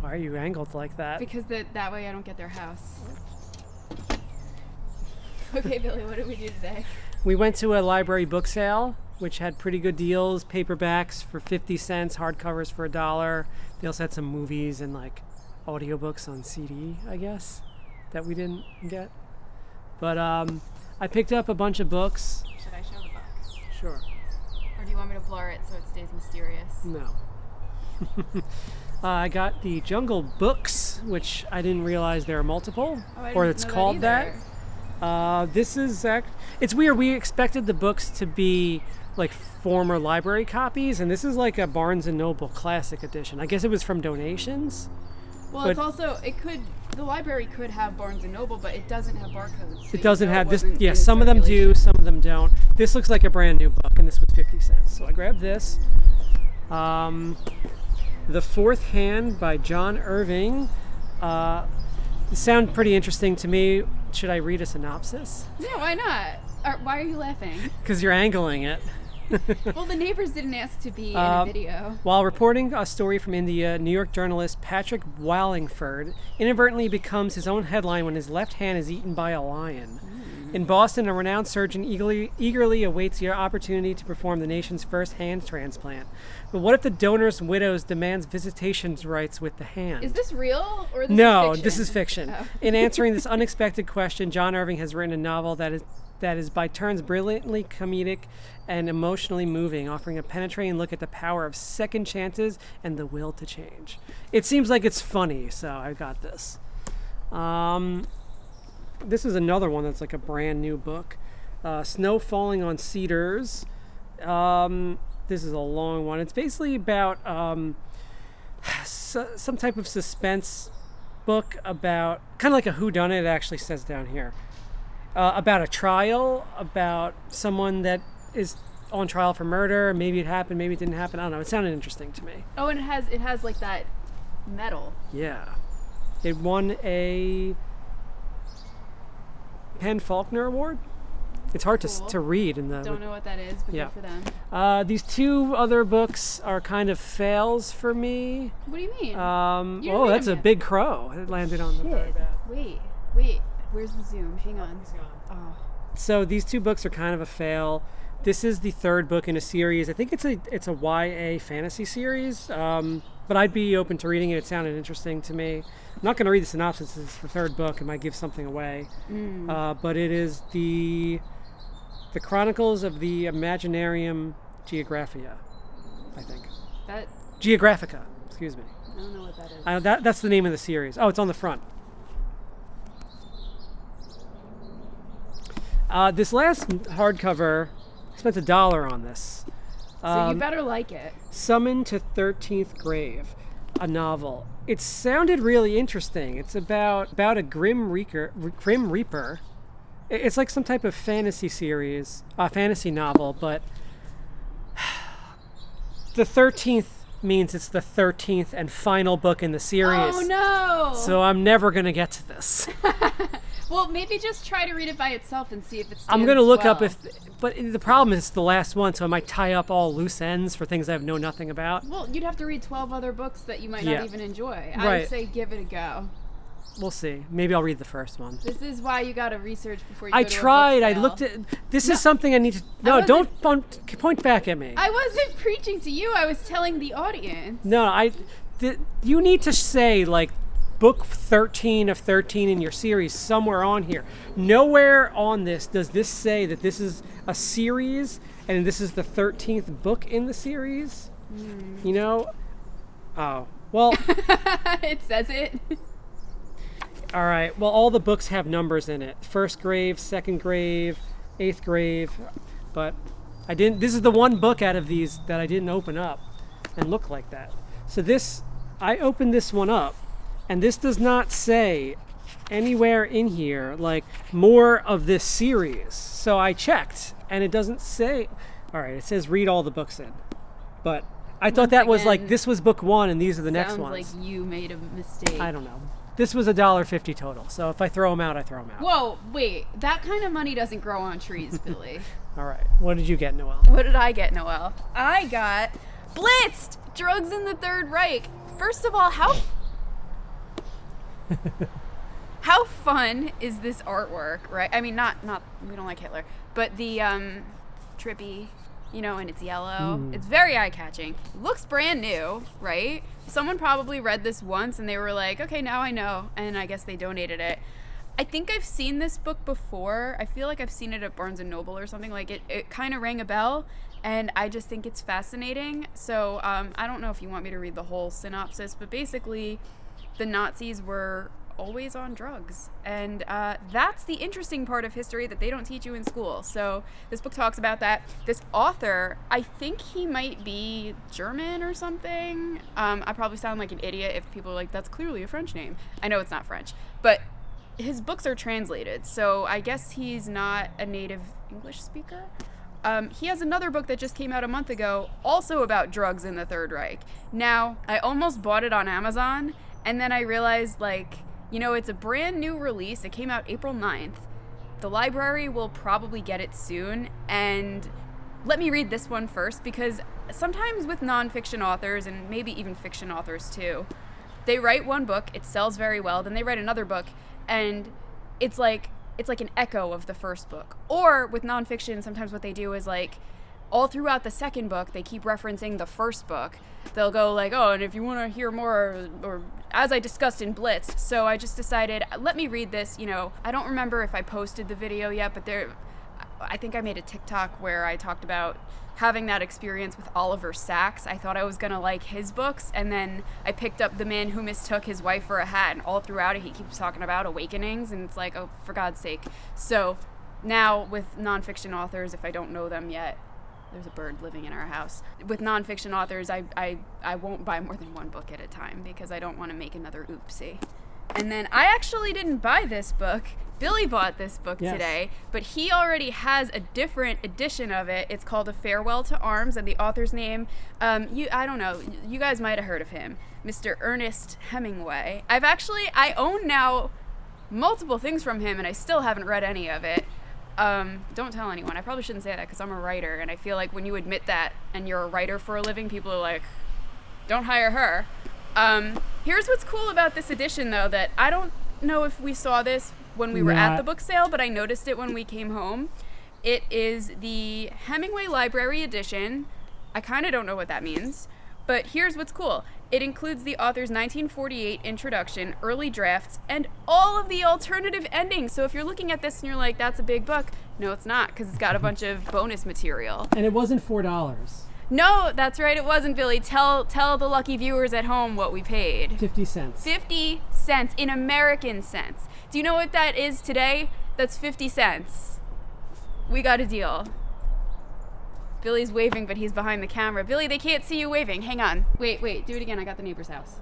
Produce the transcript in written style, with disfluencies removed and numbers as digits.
Why are you angled like that? Because that way I don't get their house. Okay, Billy, what did we do today? We went to a library book sale, which had pretty good deals. Paperbacks for 50 cents, hardcovers for $1. They also had some movies and like audiobooks on CD, I guess, that we didn't get. But I picked up a bunch of books. Should I show the books? Sure. Or do you want me to blur it so it stays mysterious? No. I got the Jungle Books, which I didn't realize there are multiple, or it's called that. This is it's weird. We expected the books to be like former library copies, and this is like a Barnes and Noble Classic Edition. I guess it was from donations. Well, it's also the library could have Barnes and Noble, but it doesn't have barcodes. So it doesn't have this. Yeah, in some of them do, some of them don't. This looks like a brand new book, and this was 50 cents. So I grabbed this. The Fourth Hand by John Irving. It sounded pretty interesting to me. Should I read a synopsis? Yeah, why not? Why are you laughing? Because you're angling it. Well, the neighbors didn't ask to be in a video. While reporting a story from India, New York journalist Patrick Wallingford inadvertently becomes his own headline when his left hand is eaten by a lion. In Boston, a renowned surgeon eagerly awaits the opportunity to perform the nation's first hand transplant. But what if the donor's widow demands visitation rights with the hand? Is this real or No, fiction? This is fiction. Oh. In answering this unexpected question, John Irving has written a novel that is by turns brilliantly comedic and emotionally moving, offering a penetrating look at the power of second chances and the will to change. It seems like it's funny, so I got this. This is another one that's like a brand new book. Snow Falling on Cedars. This is a long one. It's basically about some type of suspense book about, kind of like a whodunit, it actually says down here. About a trial, about someone that is on trial for murder. Maybe it happened, maybe it didn't happen. I don't know. It sounded interesting to me. Oh, and it has like that medal. Yeah. It won a Penn Faulkner Award. It's hard to read in the. Don't know what that is, but good for them. These two other books are kind of fails for me. What do you mean? That's a big crow. It landed on the very bad. Wait. Where's the zoom? Hang on. He's gone. Oh. So these two books are kind of a fail. This is the third book in a series. I think it's a YA fantasy series, but I'd be open to reading it. It sounded interesting to me. I'm not going to read the synopsis. It's the third book. It might give something away. But it is the Chronicles of the Imaginarium Geographia, I think. Geographica, excuse me. I don't know what that is. That's the name of the series. Oh, it's on the front. This last hardcover, I spent $1 on this. So you better like it. Summon to 13th Grave, a novel. It sounded really interesting. It's about a Grim Reaper. It's like some type of fantasy series, fantasy novel, but the 13th means it's the 13th and final book in the series. Oh no! So I'm never going to get to this. Well, maybe just try to read it by itself and see if it's. I'm going to look up but the problem is it's the last one, so I might tie up all loose ends for things I know nothing about. Well, you'd have to read 12 other books that you might not even enjoy. Right. I would say give it a go. We'll see. Maybe I'll read the first one. This is why you got to research before you I go to tried. a book I sale. looked at. This is something I need to. No, don't point back at me. I wasn't preaching to you. I was telling the audience. No, you need to say like book 13 of 13 in your series somewhere on here. Nowhere on this does this say that this is a series and this is the 13th book in the series. You know? Oh, well. It says it. All right. Well, all the books have numbers in it. First grave, second grave, eighth grave. But I didn't. This is the one book out of these that I didn't open up and look like that. So I opened this one up, and this does not say anywhere in here like more of this series. So I checked, and it doesn't say. All right. It says read all the books in, but I thought that was like this was book one, and these are the next ones. Sounds like you made a mistake. I don't know. This was $1.50 total, so if I throw them out, I throw them out. Whoa, wait. That kind of money doesn't grow on trees, Billy. All right. What did you get, Noelle? What did I get, Noelle? I got Blitzed! Drugs in the Third Reich. First of all, how How fun is this artwork, right? I mean, not we don't like Hitler, but the trippy, and it's yellow. It's very eye-catching. Looks brand new, right? Someone probably read this once and they were like, okay, now I know, and I guess they donated it. I think I've seen this book before. I feel like I've seen it at Barnes & Noble or something. Like, it kind of rang a bell, and I just think it's fascinating. So I don't know if you want me to read the whole synopsis, but basically the Nazis were always on drugs, and that's the interesting part of history that they don't teach you in school. So this book talks about that. This author, I think he might be German or something. I probably sound like an idiot if people are like, that's clearly a French name. I know it's not French, but his books are translated, so I guess he's not a native English speaker. He has another book that just came out a month ago, also about drugs in the Third Reich. Now, I almost bought it on Amazon, and then I realized, it's a brand new release. It came out April 9th. The library will probably get it soon, and let me read this one first, because sometimes with nonfiction authors, and maybe even fiction authors too, they write one book, it sells very well, then they write another book, and it's like an echo of the first book. Or with nonfiction, sometimes what they do is all throughout the second book, they keep referencing the first book. They'll go and if you want to hear more, or as I discussed in Blitzed. So I just decided, let me read this. I don't remember if I posted the video yet, but I think I made a TikTok where I talked about having that experience with Oliver Sacks. I thought I was going to like his books, and then I picked up The Man Who Mistook His Wife for a Hat, and all throughout it he keeps talking about awakenings, and it's like, oh, for God's sake. So now with nonfiction authors, if I don't know them yet, there's a bird living in our house. With nonfiction authors, I won't buy more than one book at a time because I don't want to make another oopsie. And then I actually didn't buy this book. Billy bought this book today, but he already has a different edition of it. It's called A Farewell to Arms, and the author's name, I don't know, you guys might have heard of him, Mr. Ernest Hemingway. I own now multiple things from him, and I still haven't read any of it. Don't tell anyone. I probably shouldn't say that because I'm a writer, and I feel like when you admit that and you're a writer for a living, people are like, don't hire her. Here's what's cool about this edition, though, that I don't know if we saw this when we were at the book sale, but I noticed it when we came home. It is the Hemingway Library Edition. I kind of don't know what that means, but here's what's cool. It includes the author's 1948 introduction, early drafts, and all of the alternative endings. So if you're looking at this and you're like, that's a big book, no, it's not, because it's got a bunch of bonus material. And it wasn't $4. No, that's right, it wasn't, Billy. Tell the lucky viewers at home what we paid. 50 cents. 50 cents in American cents. Do you know what that is today? That's 50 cents. We got a deal. Billy's waving, but he's behind the camera. Billy, they can't see you waving. Hang on. Wait, do it again. I got the neighbor's house.